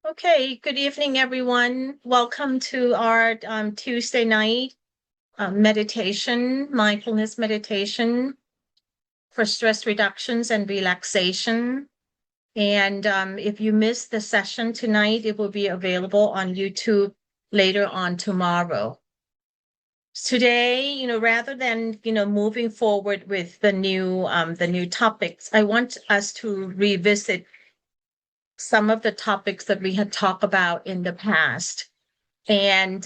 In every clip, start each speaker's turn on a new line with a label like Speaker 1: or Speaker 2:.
Speaker 1: Okay, good evening, everyone. Welcome to our Tuesday night mindfulness meditation for stress reductions and relaxation. And if you missed the session tonight, it will be available on YouTube later on tomorrow. Today, rather than moving forward with the new topics, I want us to revisit some of the topics that we had talked about in the past. And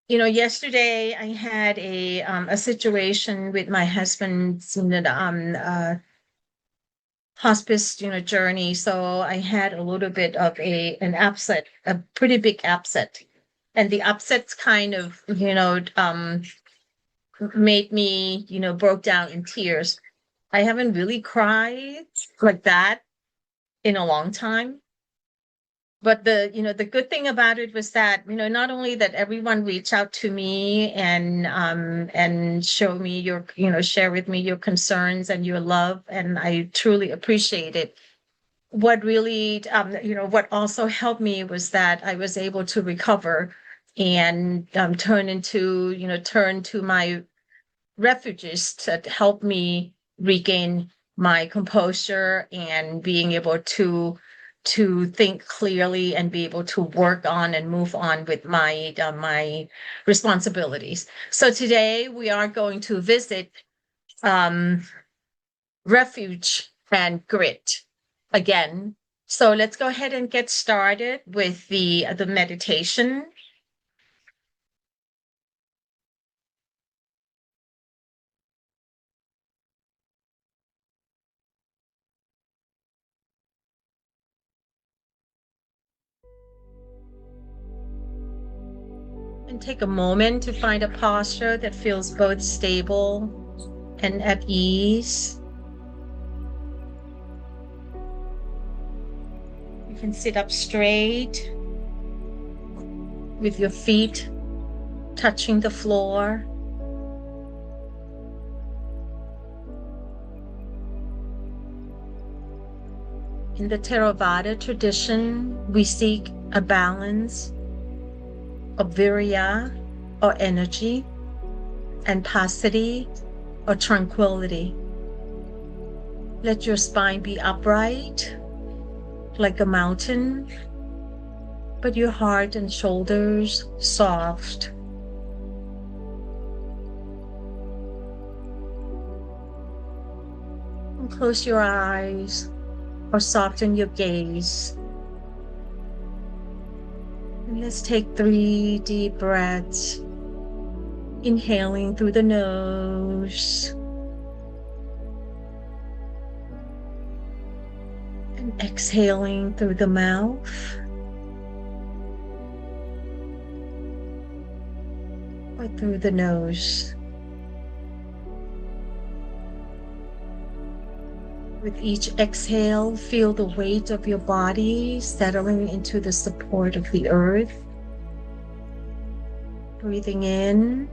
Speaker 1: yesterday I had a situation with my husband's hospice journey. So I had a little bit of an upset, a pretty big upset, and the upsets kind of made me broke down in tears. I haven't really cried like that in a long time. But the good thing about it was that, not only that everyone reached out to me and show me share with me your concerns and your love, and I truly appreciate it. What really, what also helped me was that I was able to recover and turn to my refuges to help me regain my composure and being able to think clearly and be able to work on and move on with my responsibilities. So today we are going to visit um, refuge and grit again. So let's go ahead and get started with the meditation. And take a moment to find a posture that feels both stable and at ease. You can sit up straight with your feet touching the floor. In the Theravada tradition, we seek a balance of virya or energy and passaddhi or tranquility. Let your spine be upright like a mountain, but your heart and shoulders soft. And close your eyes or soften your gaze. And let's take 3 deep breaths, inhaling through the nose and exhaling through the mouth. Or through the nose. With each exhale, feel the weight of your body settling into the support of the earth. Breathing in.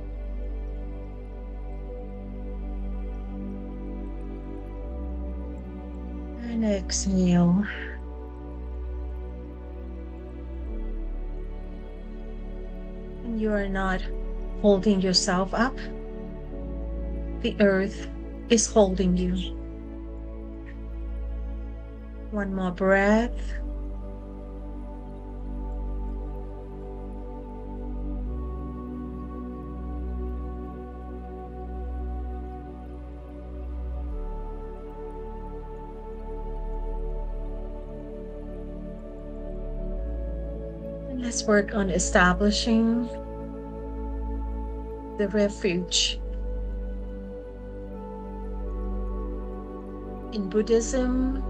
Speaker 1: And exhale. And you are not holding yourself up. The earth is holding you. One more breath. And let's work on establishing the refuge. In Buddhism,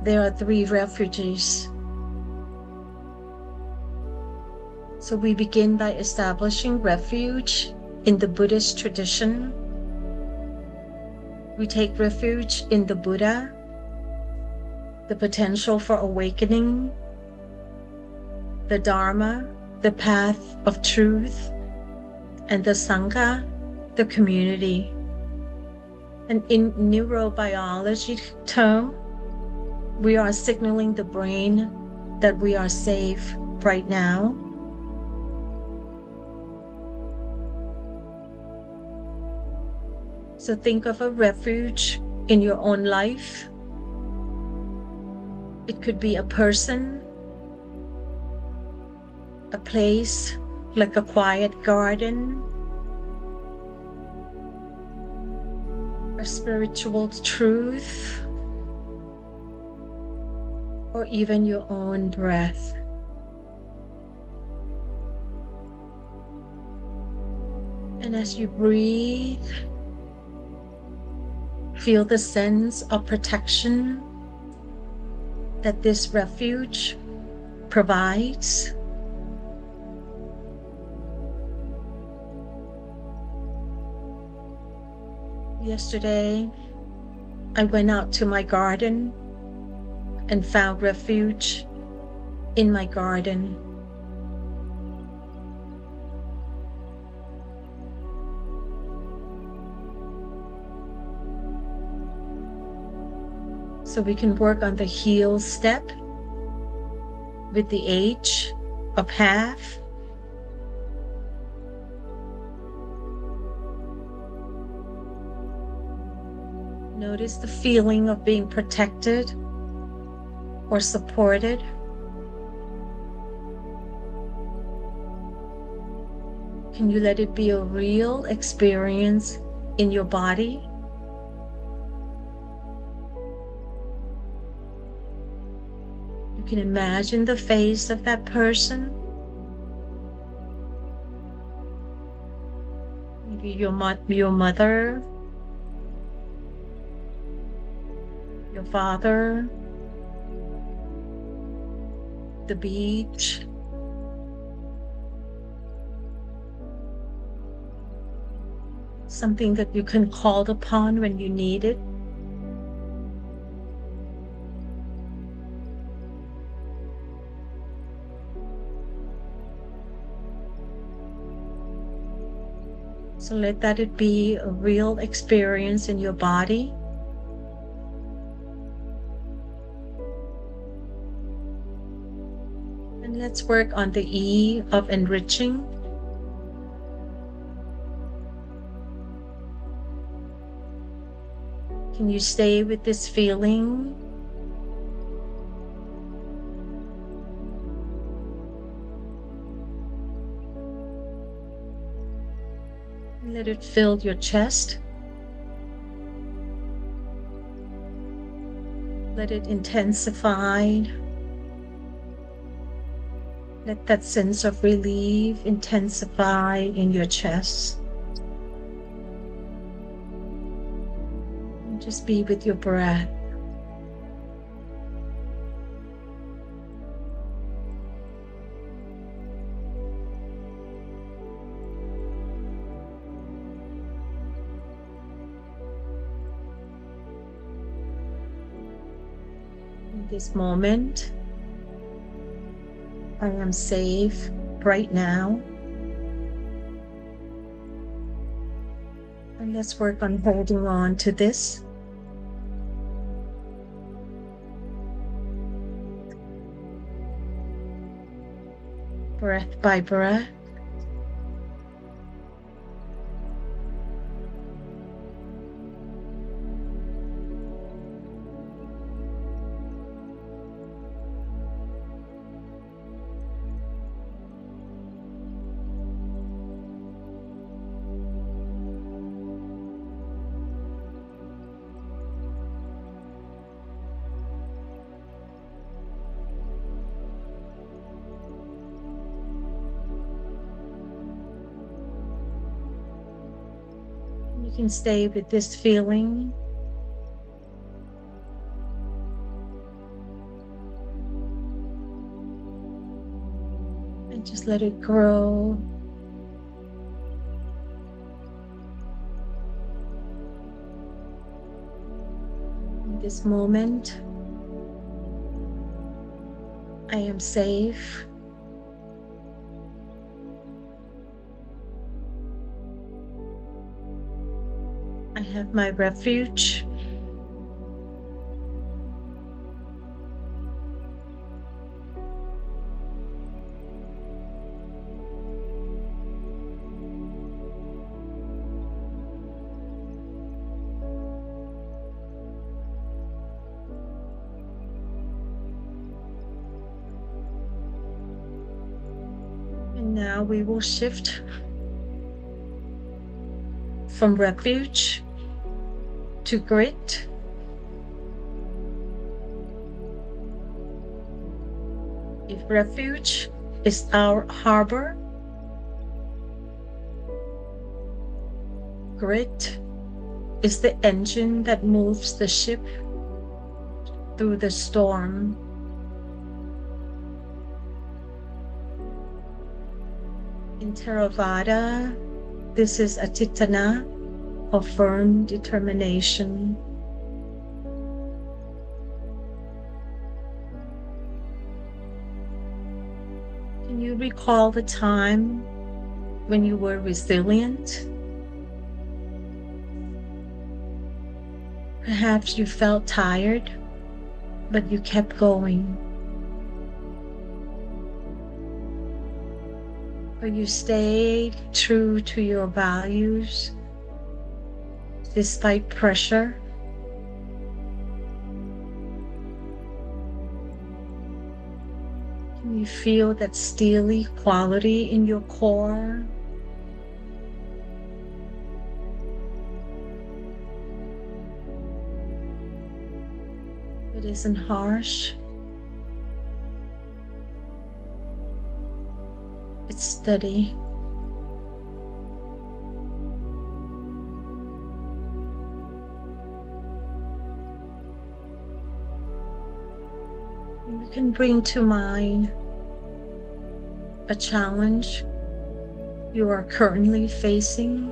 Speaker 1: there are 3 refuges. So we begin by establishing refuge in the Buddhist tradition. We take refuge in the Buddha, the potential for awakening, the Dharma, the path of truth, and the Sangha, the community. And in neurobiology term, We are signaling the brain that we are safe right now. So think of a refuge in your own life. It could be a person, a place like a quiet garden, a spiritual truth, or even your own breath. And as you breathe, feel the sense of protection that this refuge provides. Yesterday, I went out to my garden and found refuge in my garden. So we can work on the heel step with the H of half. Notice the feeling of being protected or supported. Can you let it be a real experience in your body? You can imagine the face of that person. Maybe your mother, your father, the beach, something that you can call upon when you need it. So let that it be a real experience in your body. And let's work on the E of enriching. Can you stay with this feeling? Let it fill your chest. Let it intensify. Let that sense of relief intensify in your chest. And just be with your breath. In this moment, I am safe right now. And let's work on holding on to this. Breath by breath. You can stay with this feeling. And just let it grow. In this moment, I am safe. I have my refuge. now we will shift from refuge to grit. If refuge is our harbor, grit is the engine that moves the ship through the storm. In Theravada, this is atitana, of firm determination. Can you recall the time when you were resilient? Perhaps you felt tired, but you kept going. Or you stayed true to your values despite pressure. Can you feel that steely quality in your core? It isn't harsh. It's steady. You can bring to mind a challenge you are currently facing.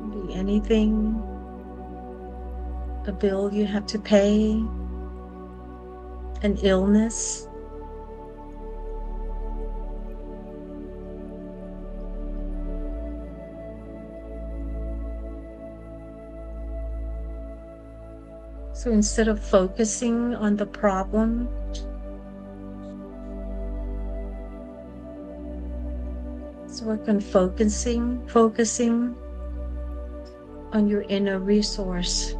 Speaker 1: It can be anything. A bill you have to pay, an illness, so instead of focusing on the problem, let's work on focusing on your inner resource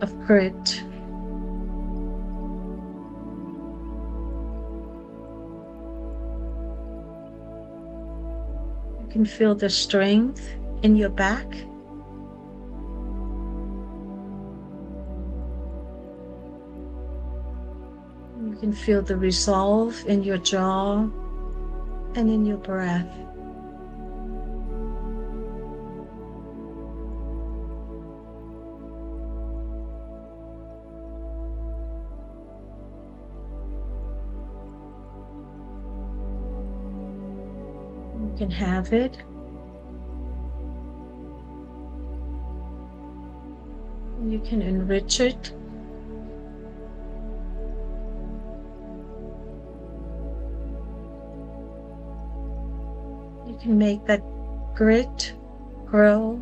Speaker 1: of grit. You can feel the strength in your back. You can feel the resolve in your jaw and in your breath. You can have it. You can enrich it. You can make that grit grow.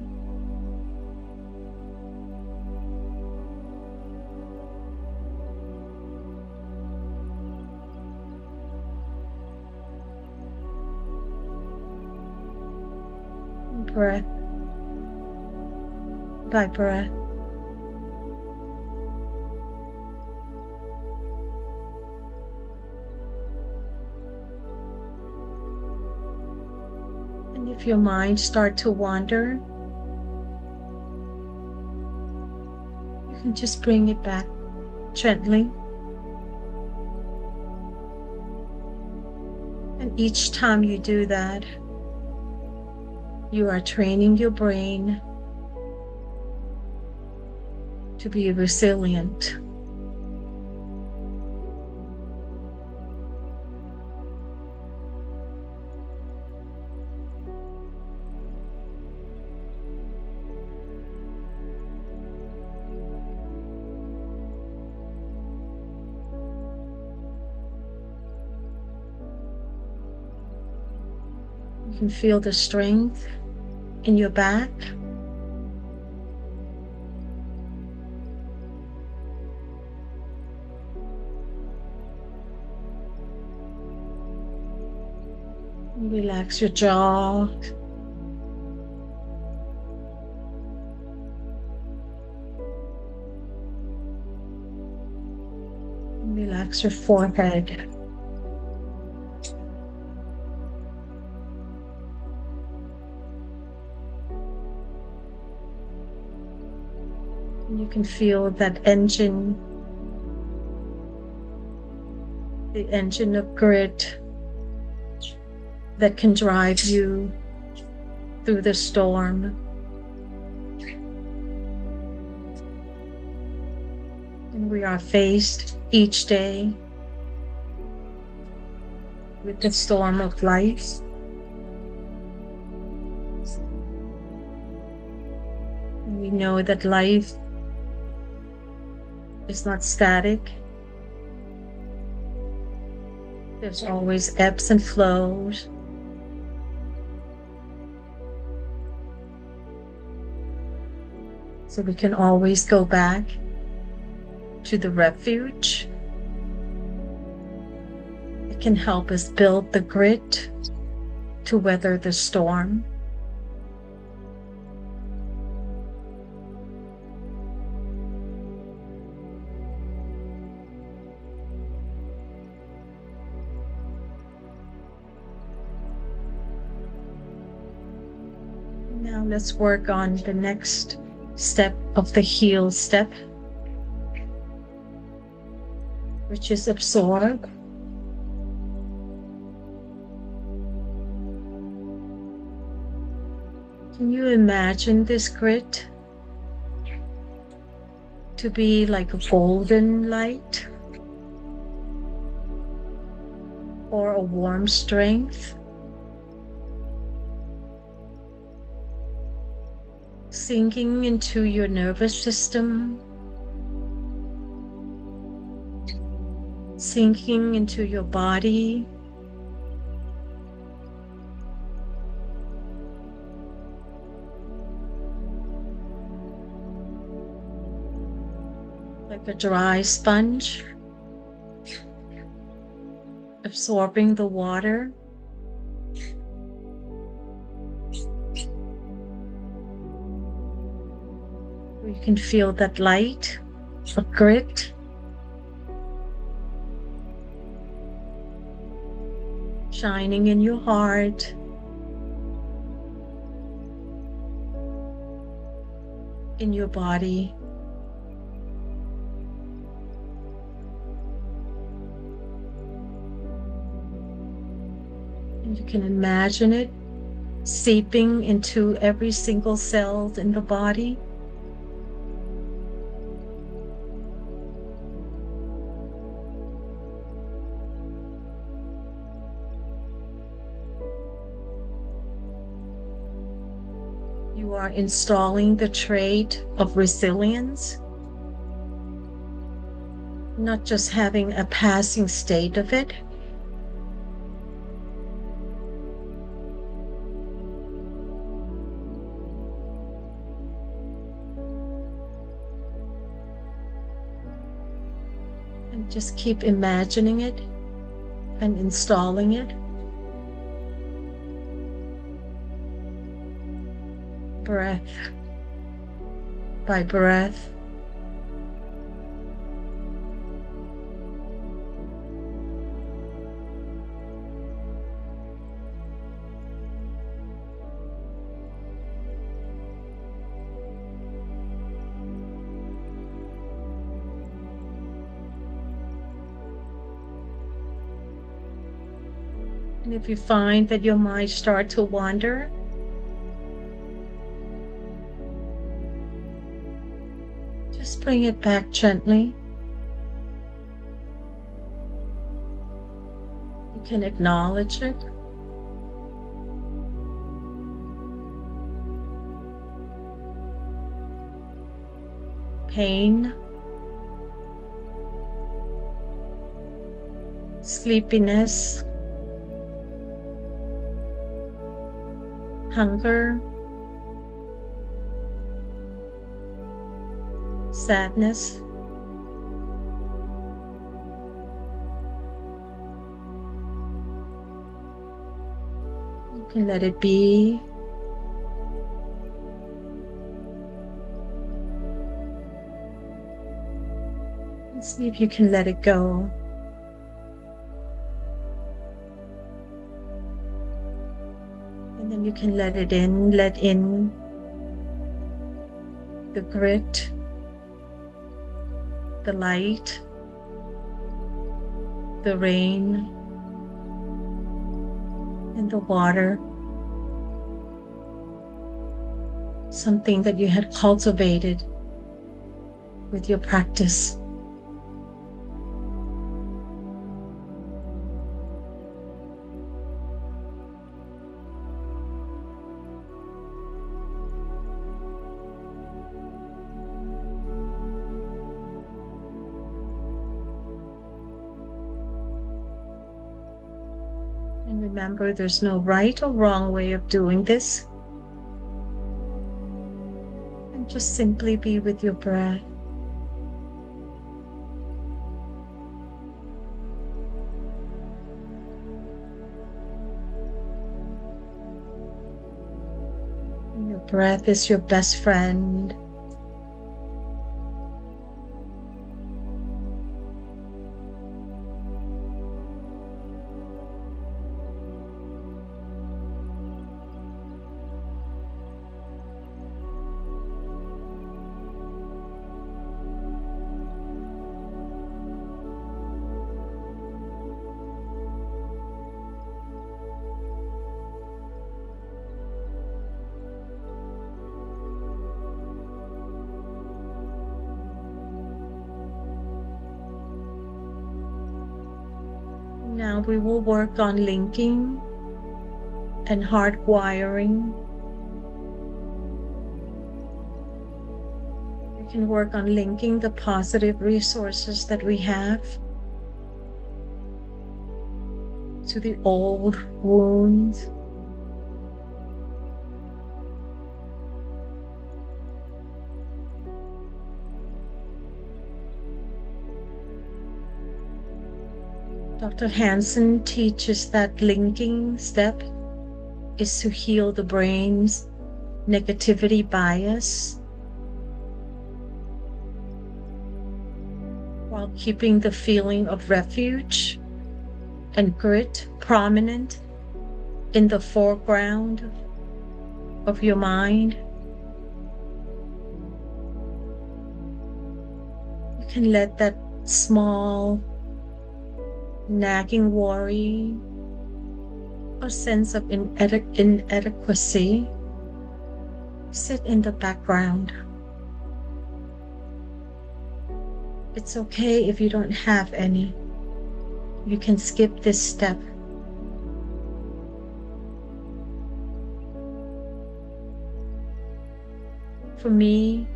Speaker 1: Breath by breath. And if your mind starts to wander, you can just bring it back gently. And each time you do that, you are training your brain to be resilient. You can feel the strength in your back. Relax your jaw. Relax your forehead. And you can feel that engine, the engine of grit that can drive you through the storm. And we are faced each day with the storm of life. And we know that life is not static. There's always ebbs and flows. So we can always go back to the refuge. It can help us build the grit to weather the storm. Now let's work on the next step of the heal step, which is absorb. Can you imagine this grit to be like a golden light or a warm strength? Sinking into your nervous system, sinking into your body, like a dry sponge, absorbing the water. You can feel that light of grit shining in your heart, in your body. And you can imagine it seeping into every single cell in the body. You are installing the trait of resilience, not just having a passing state of it. And just keep imagining it and installing it. Breath by breath. And if you find that your mind starts to wander, just bring it back gently. You can acknowledge it. Pain, sleepiness, hunger, sadness. You can let it be. See if you can let it go. And then you can let it in, let in the grit, the light, the rain, and the water. Something that you had cultivated with your practice. And remember, there's no right or wrong way of doing this. And just simply be with your breath. And your breath is your best friend. Now we will work on linking and hardwiring. We can work on linking the positive resources that we have to the old wounds. Dr. Hansen teaches that linking step is to heal the brain's negativity bias while keeping the feeling of refuge and grit prominent in the foreground of your mind. You can let that small nagging worry or sense of inadequacy sit in the background. It's okay if you don't have any. You can skip this step. For me,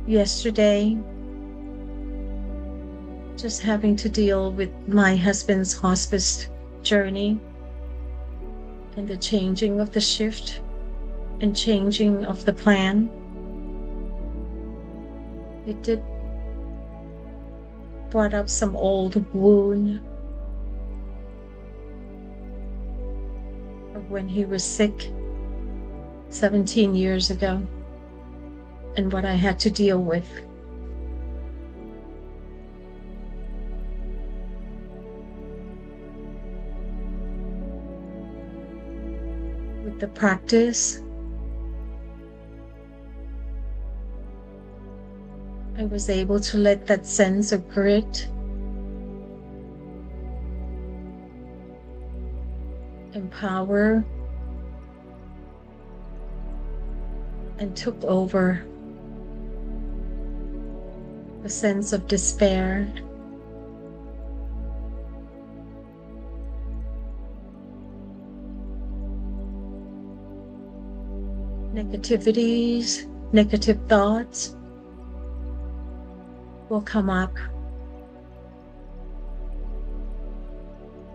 Speaker 1: yesterday, just having to deal with my husband's hospice journey and the changing of the shift and changing of the plan. It did brought up some old wound of when he was sick 17 years ago and what I had to deal with. With the practice, I was able to let that sense of grit and power and took over a sense of despair. Negativities, negative thoughts will come up.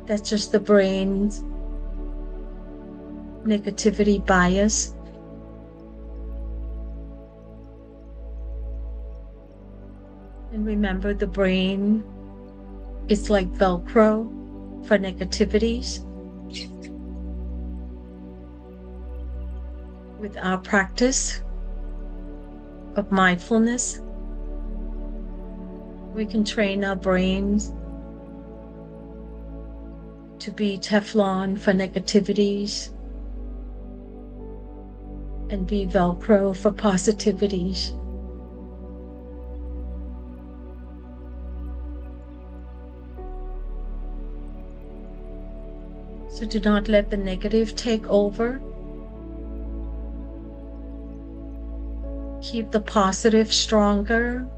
Speaker 1: That's just the brain's negativity bias. And remember, the brain is like Velcro for negativities. With our practice of mindfulness, We can train our brains to be Teflon for negativities and be Velcro for positivities. So do not let the negative take over. Keep the positive stronger.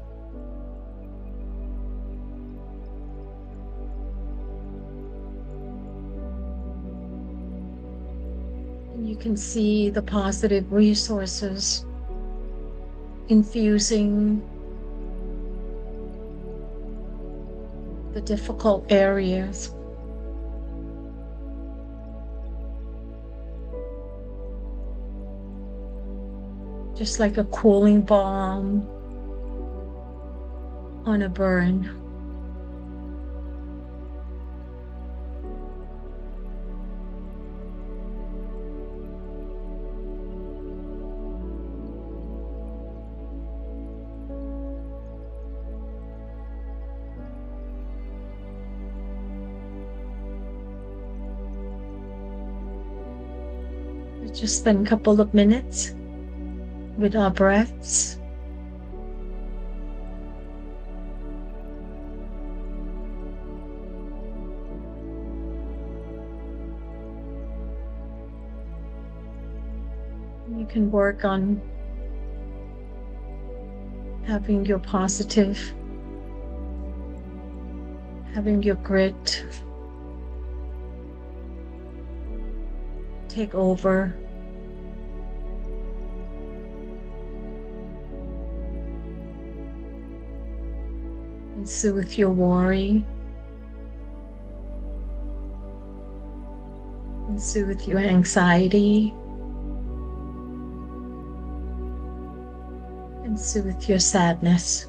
Speaker 1: And you can see the positive resources infusing the difficult areas. Just like a cooling balm on a burn. Just spend a couple of minutes with our breaths. You can work on having your positive, having your grit take over. And soothe your worry. And soothe your anxiety. And soothe your sadness.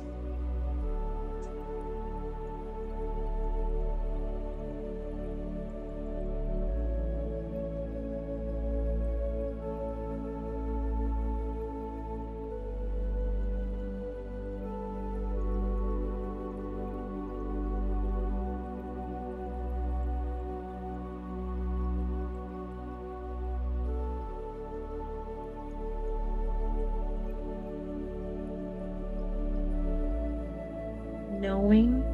Speaker 1: Knowing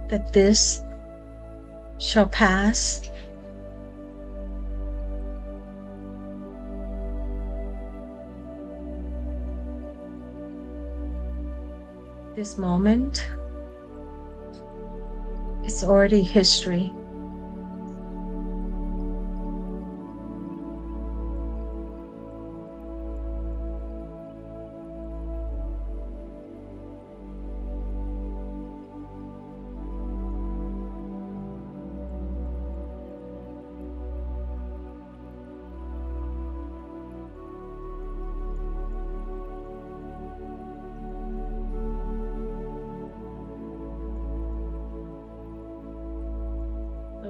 Speaker 1: that this shall pass, this moment is already history.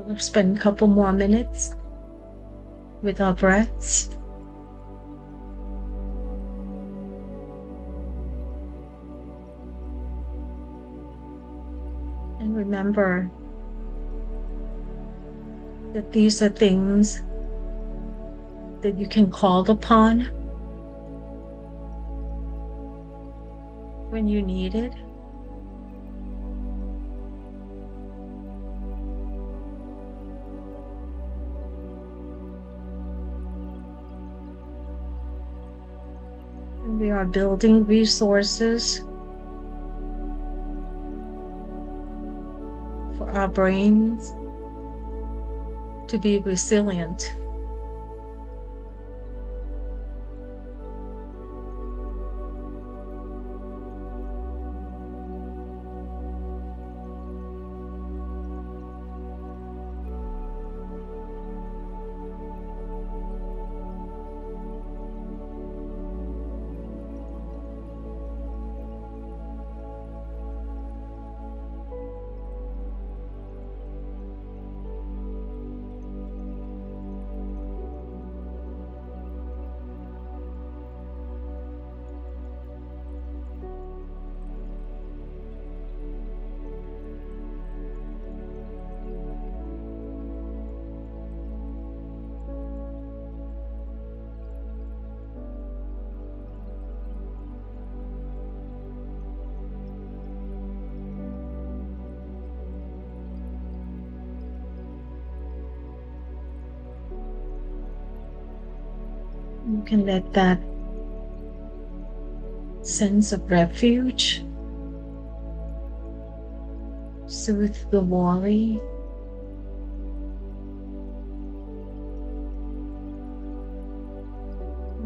Speaker 1: We'll spend a couple more minutes with our breaths. And remember that these are things that you can call upon when you need it. We are building resources for our brains to be resilient. You can let that sense of refuge soothe the worry.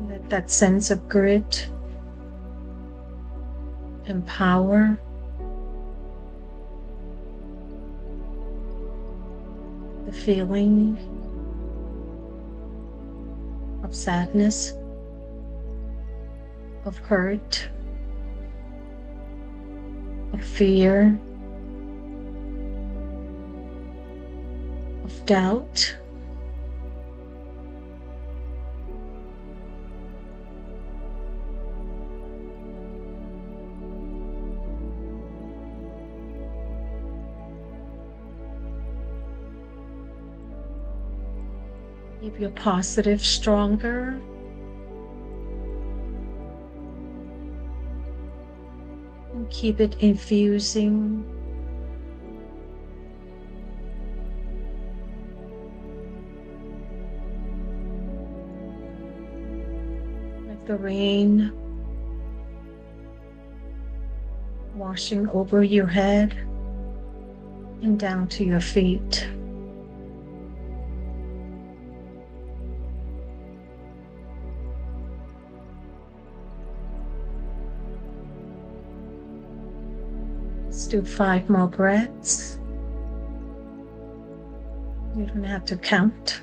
Speaker 1: Let that sense of grit empower the feeling of sadness, of hurt, of fear, of doubt. Keep your positive stronger. And keep it infusing like the rain washing over your head and down to your feet. Let's do 5 more breaths. You don't have to count.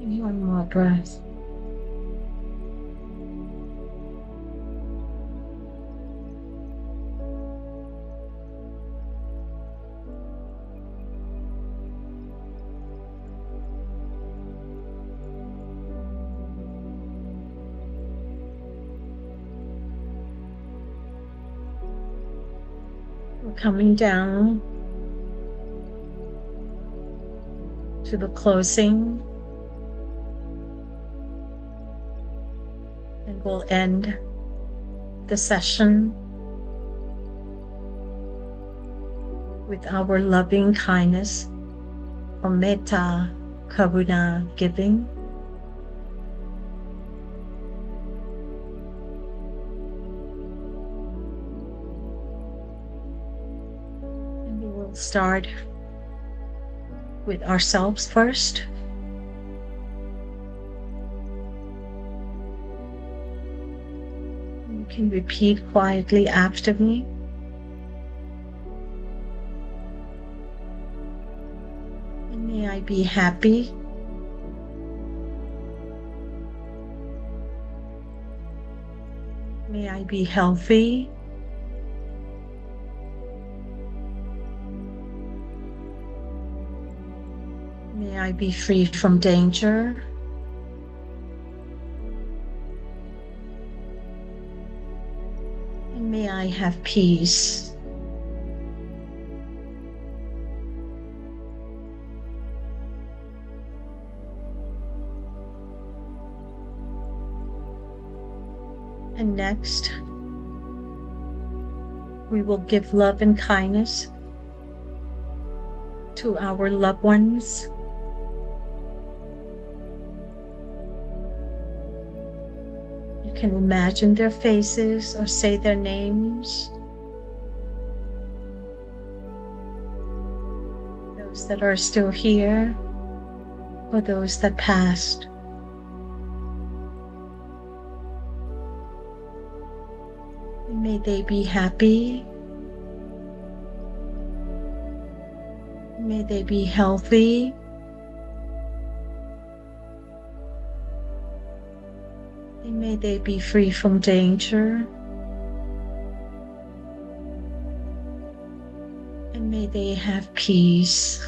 Speaker 1: And 1 more breath. We're coming down to the closing, and we'll end the session with our loving kindness or metta karuna giving. And we will start with ourselves first. You can repeat quietly after me. And may I be happy. May I be healthy. May I be free from danger. And may I have peace. And next, we will give love and kindness to our loved ones. You can imagine their faces or say their names. Those that are still here or those that passed. May they be happy. May they be healthy. And may they be free from danger. And may they have peace.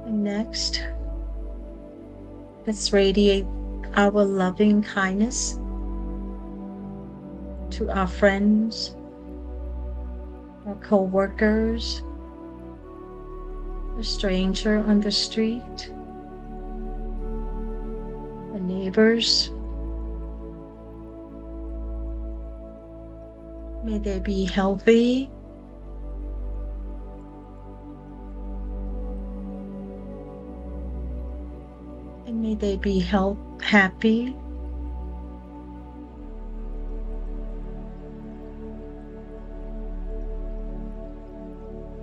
Speaker 1: And next, let's radiate our loving kindness to our friends, our co-workers, a stranger on the street, the neighbors. May they be healthy. And may they be happy.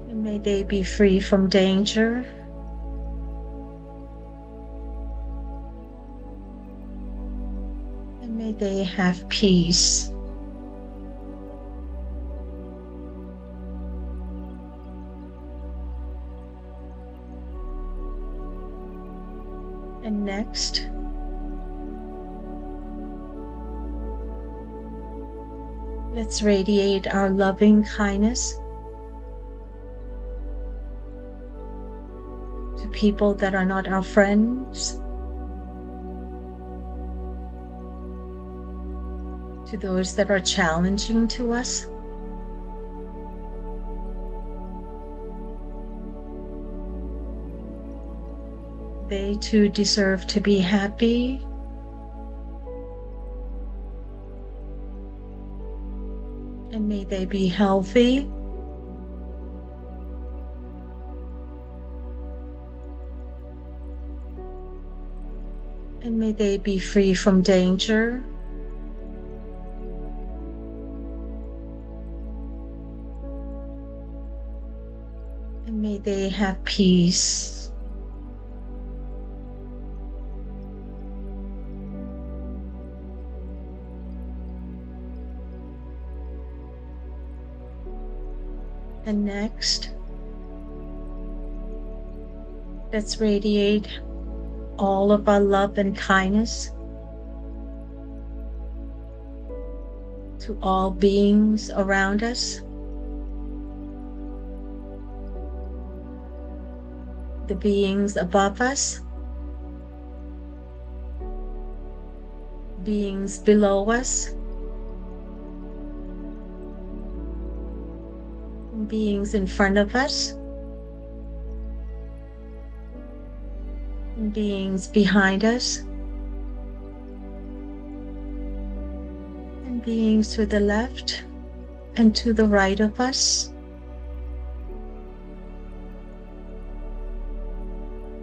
Speaker 1: And may they be free from danger. And may they have peace. And next, let's radiate our loving kindness to people that are not our friends, to those that are challenging to us. They too deserve to be happy. And may they be healthy. And may they be free from danger. And may they have peace. And next, let's radiate all of our love and kindness to all beings around us, the beings above us, beings below us, beings in front of us, and beings behind us, and beings to the left and to the right of us.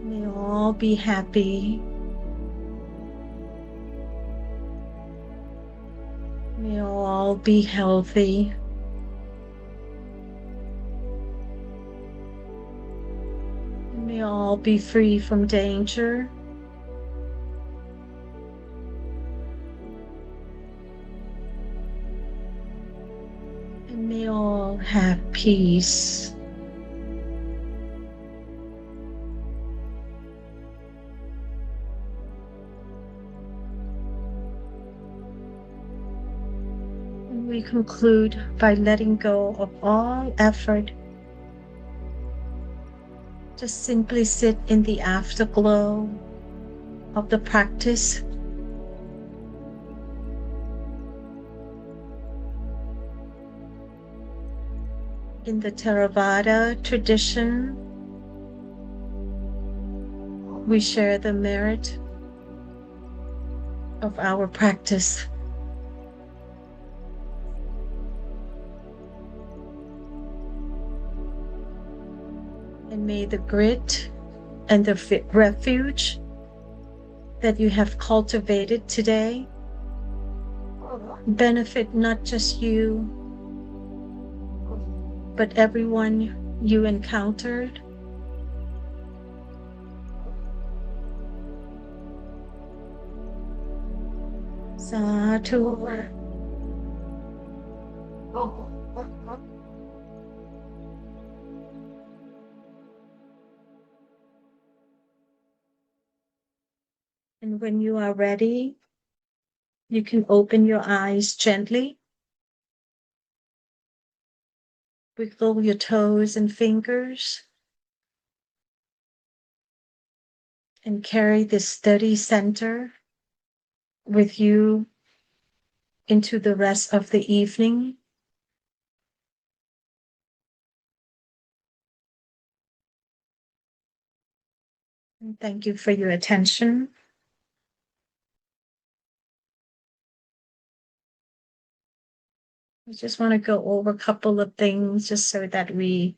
Speaker 1: May all be happy. May all be healthy. May all be free from danger. And may all have peace. And we conclude by letting go of all effort. Just simply sit in the afterglow of the practice. In the Theravada tradition, we share the merit of our practice. And may the grit and the refuge that you have cultivated today benefit not just you, but everyone you encountered. Sadhu. And when you are ready, you can open your eyes gently, wiggle your toes and fingers, and carry this steady center with you into the rest of the evening. And thank you for your attention. I just want to go over a couple of things just so that we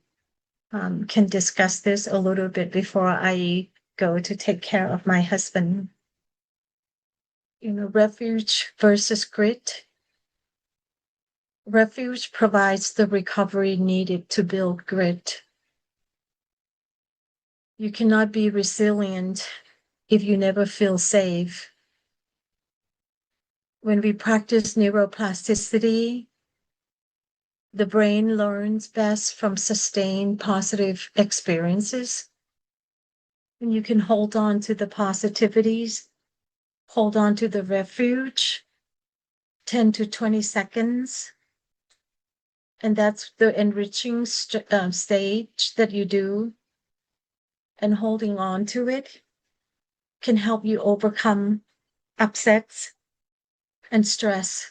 Speaker 1: can discuss this a little bit before I go to take care of my husband. Refuge versus grit. Refuge provides the recovery needed to build grit. You cannot be resilient if you never feel safe. When we practice neuroplasticity, the brain learns best from sustained positive experiences. And you can hold on to the positivities, hold on to the refuge, 10 to 20 seconds. And that's the enriching stage that you do. And holding on to it can help you overcome upsets and stress.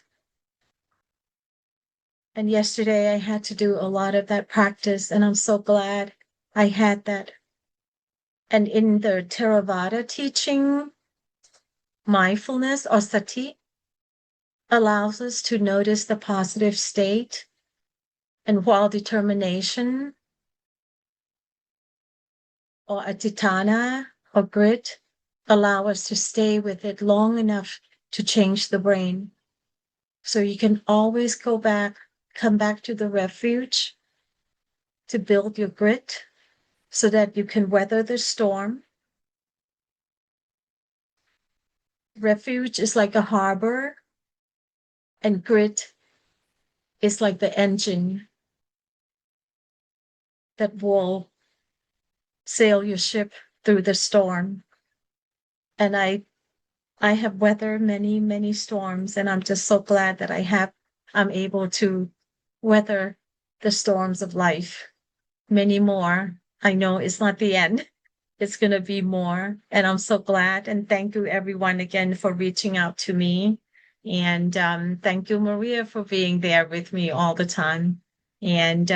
Speaker 1: And yesterday I had to do a lot of that practice, and I'm so glad I had that. And in the Theravada teaching, mindfulness or sati allows us to notice the positive state, and while determination or adhitthana or grit allow us to stay with it long enough to change the brain. So you can always come back to the refuge to build your grit so that you can weather the storm. Refuge is like a harbor, and grit is like the engine that will sail your ship through the storm. And I have weathered many, many storms, and I'm just so glad that I'm able to weather the storms of life. Many more. I know it's not the end. It's going to be more. And I'm so glad. And thank you, everyone, again, for reaching out to me. And thank you, Maria, for being there with me all the time. And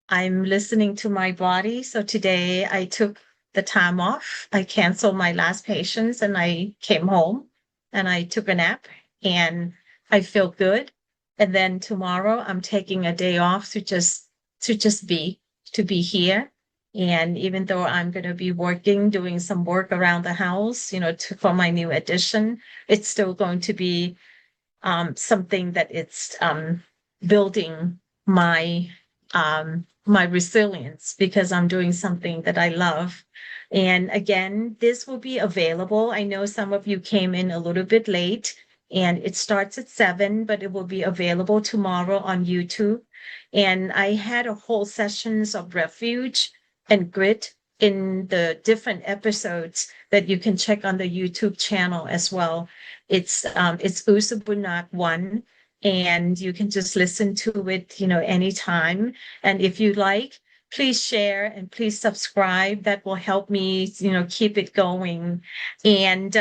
Speaker 1: I'm listening to my body. So today I took the time off. I canceled my last patients and I came home and I took a nap and I feel good. And then tomorrow I'm taking a day off to be here. And even though I'm going to be doing some work around the house, for my new addition, it's still going to be something that it's building my resilience because I'm doing something that I love. And again, this will be available. I know some of you came in a little bit late, and it starts at 7, but it will be available tomorrow on YouTube. And I had a whole sessions of refuge and grit in the different episodes that you can check on the YouTube channel as well. It's Usabunak 1, and you can just listen to it, anytime. And if you like, please share and please subscribe. That will help me, keep it going. And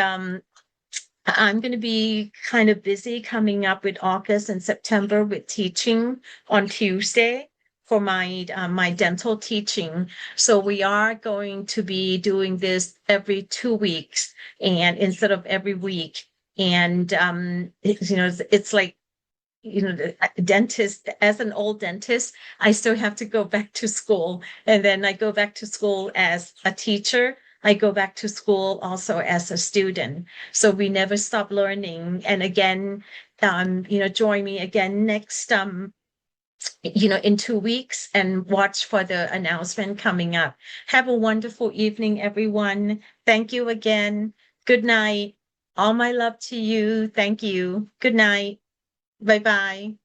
Speaker 1: I'm going to be kind of busy coming up with August and September with teaching on Tuesday for my dental teaching. So we are going to be doing this every 2 weeks and instead of every week. And it's like, the dentist, as an old dentist, I still have to go back to school. And then I go back to school as a teacher. I go back to school also as a student. So we never stop learning. And again, join me again next in 2 weeks and watch for the announcement coming up. Have a wonderful evening, everyone. Thank you again. Good night. All my love to you. Thank you. Good night. Bye bye.